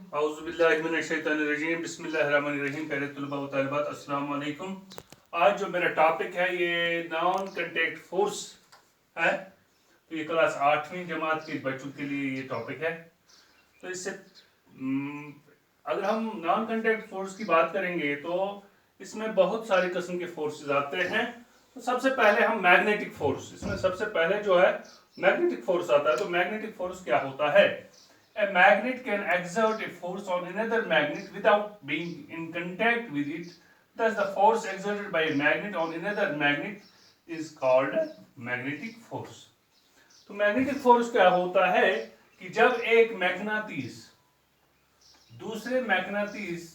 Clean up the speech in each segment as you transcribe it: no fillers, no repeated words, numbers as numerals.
औज़ुबिल्लाहिमिनश्शैतानिर्रजीम बिस्मिल्लाहिर्रहमानिर्रहीम। प्यारे तलबा व तालिबात, अस्सलाम वालेकुम। आज जो मेरा टॉपिक है ये नॉन कंटेक्ट फोर्स है। तो ये क्लास 8वीं जमात के बच्चों के लिए ये टॉपिक है। तो इससे अगर हम नॉन कंटेक्ट फोर्स की बात करेंगे तो इसमें बहुत सारी किस्म के फोर्सेस आते हैं। तो सबसे पहले हम मैग्नेटिक फोर्स, इसमें सबसे पहले जो है मैग्नेटिक फोर्स आता है। तो मैग्नेटिक फोर्स क्या होता है? A magnet can exert a force on another magnet without being in contact with it. Thus, the force exerted by a magnet on another magnet is called magnetic force. तो magnetic force क्या होता है कि जब एक मैग्नेटिस दूसरे मैग्नेटिस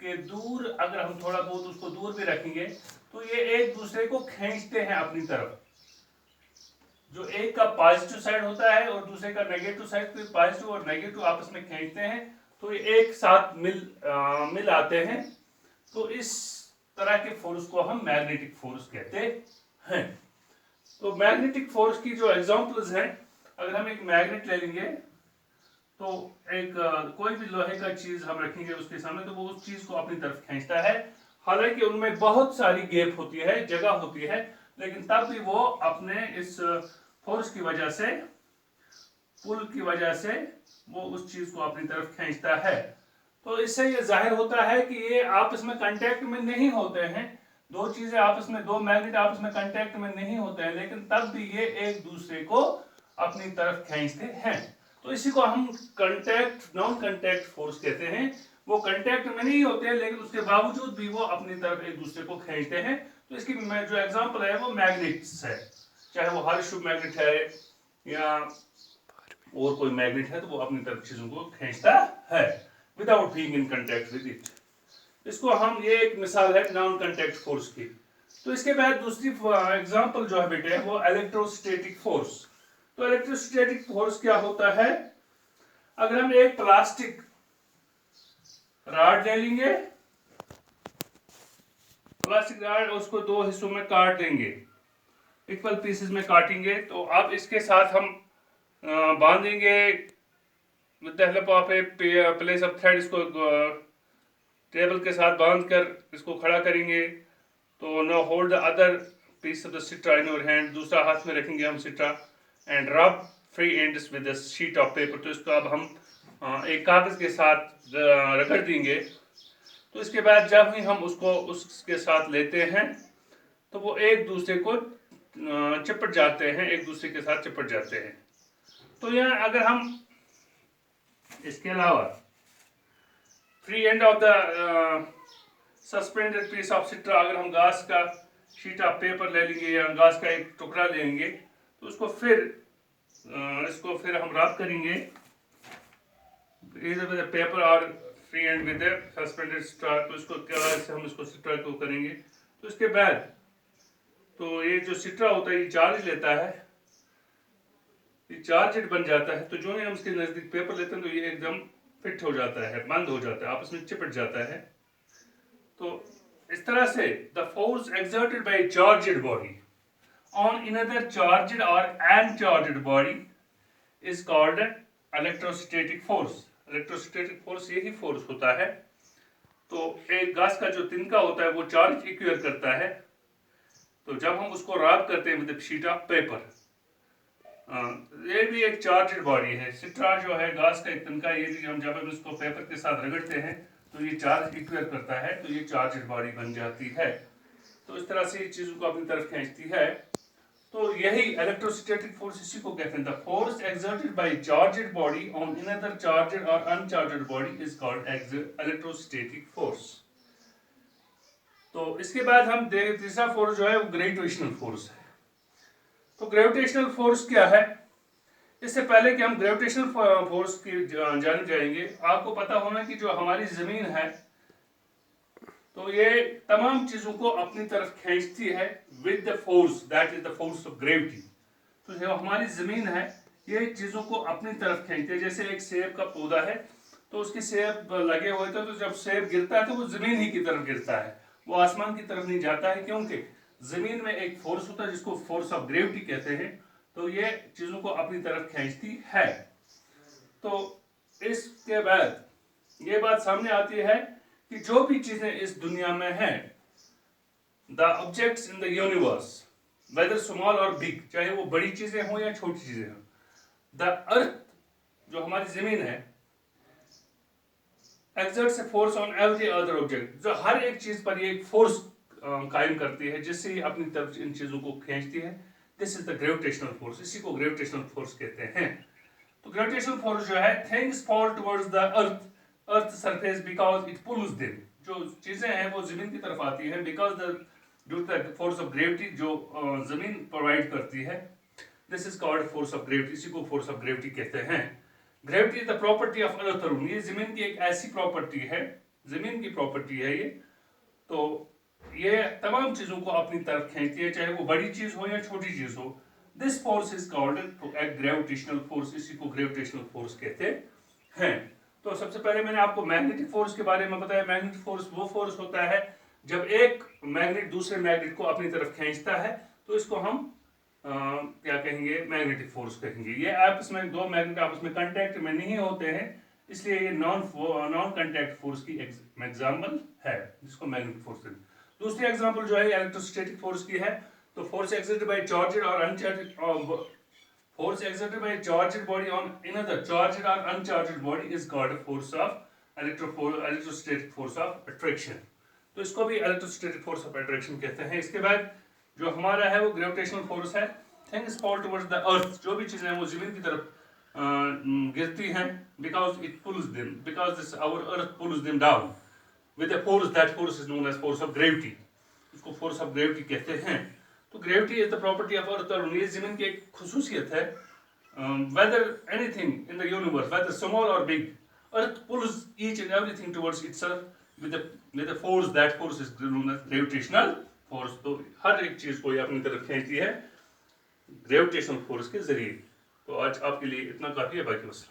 के दूर, अगर हम थोड़ा बहुत उसको दूर भी रखेंगे तो ये एक दूसरे को खींचते हैं अपनी तरफ। जो एक का पॉजिटिव साइड होता है और दूसरे का नेगेटिव साइड, तो पॉजिटिव और नेगेटिव आपस में खींचते हैं तो ये एक साथ मिल आते हैं। तो इस तरह के फोर्स को हम मैग्नेटिक फोर्स कहते हैं। तो मैग्नेटिक फोर्स की जो एग्जांपल्स हैं, अगर हम एक मैग्नेट ले लेंगे तो एक कोई भी लोहे का चीज हम रखेंगे उसके सामने तो वो उस चीज को अपनी तरफ खींचता है। हालांकि उनमें बहुत सारी गैप होती है, जगह होती है, लेकिन तब भी वो अपने इस फोर्स की वजह से, पुल की वजह से वो उस चीज को अपनी तरफ खींचता है। तो इससे ये जाहिर होता है कि ये आपस में कांटेक्ट में नहीं होते हैं। दो चीजें आपस में, दो मैग्नेट आपस में कांटेक्ट में नहीं होते हैं, लेकिन तब भी ये एक दूसरे को अपनी तरफ खींचते हैं। तो इसी को हम कांटेक्ट, नॉन कांटेक्ट फोर्स कहते हैं। वो कांटेक्ट में नहीं होते हैं लेकिन उसके बावजूद भी वो अपनी तरफ एक दूसरे को खींचते हैं। तो इसकी जो एग्जांपल है वो मैग्नेट्स है, चाहे वो हर्शु मैग्नेट है या और कोई मैग्नेट है, तो वो अपनी तरफ चीजों को खींचता है without being in contact with it. इसको हम, ये एक मिसाल है नॉन कांटेक्ट फोर्स की। तो इसके बाद दूसरी एग्जांपल जो है बेटे वो इलेक्ट्रोस्टैटिक फोर्स। तो इलेक्ट्रोस्टैटिक फोर्स क्या होता है? अगर हम एक प्लास्टिक रॉड ले लेंगे, प्लास्टिक रॉड, उसको दो हिस्सों में काट देंगे, इक्वल पीसेस में काटेंगे, तो अब इसके साथ हम बांधेंगे with the help of a place of thread. इसको टेबल के साथ बांध कर इसको खड़ा करेंगे। तो now hold the other piece of the सिट्रा इन योर हैंड, दूसरा हाथ में रखेंगे हम सिट्रा, and rub free ends with a sheet of paper. तो इसको अब हम एक कागज के साथ रगड़ देंगे। तो इसके बाद जब ही हम उसको उसके साथ लेते हैं तो वो एक दूसरे को चिपट जाते हैं, एक दूसरे के साथ चिपट जाते हैं। तो यहाँ अगर हम इसके अलावा free end of the suspended piece of सिट्रा, अगर हम घास का शीट ऑफ पेपर ले लेंगे या घास का एक टुकड़ा लेंगे तो उसको फिर हम रब करेंगे इधर विद पेपर और फ्री एंड विद सस्पेंडेड सिट्रा। तो इसको क्या से हम इसको सिट्रा को करेंगे। तो इसके बाद तो ये जो सिट्रा होता है ये चार्ज लेता है, ये चार्जेड बन जाता है। तो जो ही हम इसके नजदीक पेपर लेते हैं तो ये एकदम फिट हो जाता है, बंद हो जाता है, आपस में चिपट जाता है। तो इस तरह से the force exerted by charged body on another charged और uncharged body is called electrostatic force. Electrostatic force यही फोर्स होता है। तो एक घास का जो तिनका होता है वो चार्ज इक्वेयर करता है। तो जब हम उसको रब करते हैं विद शीट ऑफ पेपर, ये भी एक चार्जड बॉडी है। सिट्रा जो है घास का एक तिनका, ये भी हम जब हम इसको पेपर के साथ रगड़ते हैं तो ये चार्ज इक्वेयर करता है, तो ये चार्जड बॉडी बन जाती है। तो इस तरह से ये चीजों को अपनी तरफ खींचती है। तो यही इलेक्ट्रोस्टैटिक फोर्स इसी को कहते हैं। The force exerted by charged body on another charged और uncharged body is called electrostatic force. तो इसके बाद हम तीसरा फोर्स जो है वो ग्रेविटेशनल फोर्स है। तो ग्रेविटेशनल फोर्स क्या है? इससे पहले कि हम ग्रेविटेशनल फोर्स की जाने जाएंगे, आपको पता होना कि जो हमारी जमीन है तो ये तमाम चीजों को अपनी तरफ खींचती है with the force, that is the force of gravity. तो जो हमारी जमीन है ये चीजों को अपनी तरफ खींचती है। जैसे एक सेब का पौधा है तो उसके सेब लगे हुए थे, तो जब सेब गिरता है तो वो जमीन ही की तरफ गिरता है, वो आसमान की तरफ नहीं जाता है, क्योंकि जमीन में एक फोर्स होता है जिसको फोर्स ऑफ ग्रेविटी कहते हैं। तो ये चीजों को अपनी तरफ खींचती है। तो इसके बाद ये बात सामने आती है कि जो भी चीजें इस दुनिया में हैं, the objects in the universe whether small और बिग, चाहे वो बड़ी चीजें हों या छोटी चीजें हों, द अर्थ जो हमारी जमीन है exerts a force on every other object, जो हर एक चीज पर ये एक फोर्स कायम करती है जिससे ये अपनी तरफ इन चीजों को खींचती है। This is the gravitational force, इसी को ग्रेविटेशनल फोर्स कहते हैं। तो ग्रेविटेशनल फोर्स जो है, things fall towards the earth surface because it pulls them, जो चीजें हैं वो जमीन की तरफ आती हैं because the due to the force of gravity जो जमीन प्रोवाइड करती है। This is called force of gravity, इसी को फोर्स ऑफ ग्रेविटी कहते हैं। Gravity is the property of earth, ये जमीन की एक ऐसी प्रॉपर्टी है, जमीन की प्रॉपर्टी है ये, तो ये तमाम चीजों को अपनी तरफ खींचती है, चाहे वो बड़ी चीज हो या छोटी चीज हो। This force is called gravitational force, इसी को ग्रेविटेशनल फोर्स कहते हैं। तो सबसे पहले मैंने आपको मैग्नेटिक फोर्स के बारे में बताया। मैग्नेटिक फोर्स वो फोर्स होता है जब एक मैग्नेट दूसरे मैग्नेट को अपनी तरफ खींचता है, तो इसको हम क्या कहेंगे, मैग्नेटिक फोर्स कहेंगे। ये आपस में दो मैग्नेट आपस में कांटेक्ट में नहीं होते हैं, इसलिए ये नॉन कांटेक्ट फोर्स की एग्जांपल है, जिसको मैग्नेटिक फोर्स कहते हैं। दूसरी एग्जांपल जो है इलेक्ट्रोस्टैटिक फोर्स की है। तो फोर्स एक्सर्टेड बाय चार्जड और uncharged force exerted by charged body on another charged और uncharged body is called force of electrostatic force of attraction. तो इसको भी इलेक्ट्रोस्टैटिक फोर्स ऑफ अट्रैक्शन कहते हैं। इसके बाद जो हमारा है वो ग्रेविटेशनल फोर्स है। थिंग्स फॉल टुवर्ड्स द अर्थ, जो भी चीजें हैं वो जमीन की तरफ गिरती हैं, because it pulls them, because this our earth pulls them down with a force, that force is known as force of gravity, इसको फोर्स ऑफ ग्रेविटी कहते हैं। तो gravity is the property of earth, और ये जमीन की एक खुसूसियत है। Whether anything in the universe whether small और big, earth pulls each and everything towards itself with a force, that force is known as gravitational force. तो हर एक चीज को ये अपनी तरफ खींचती है ग्रेविटेशनल फोर्स के जरिए। तो आज आपके लिए इतना काफी है, बाकी बस।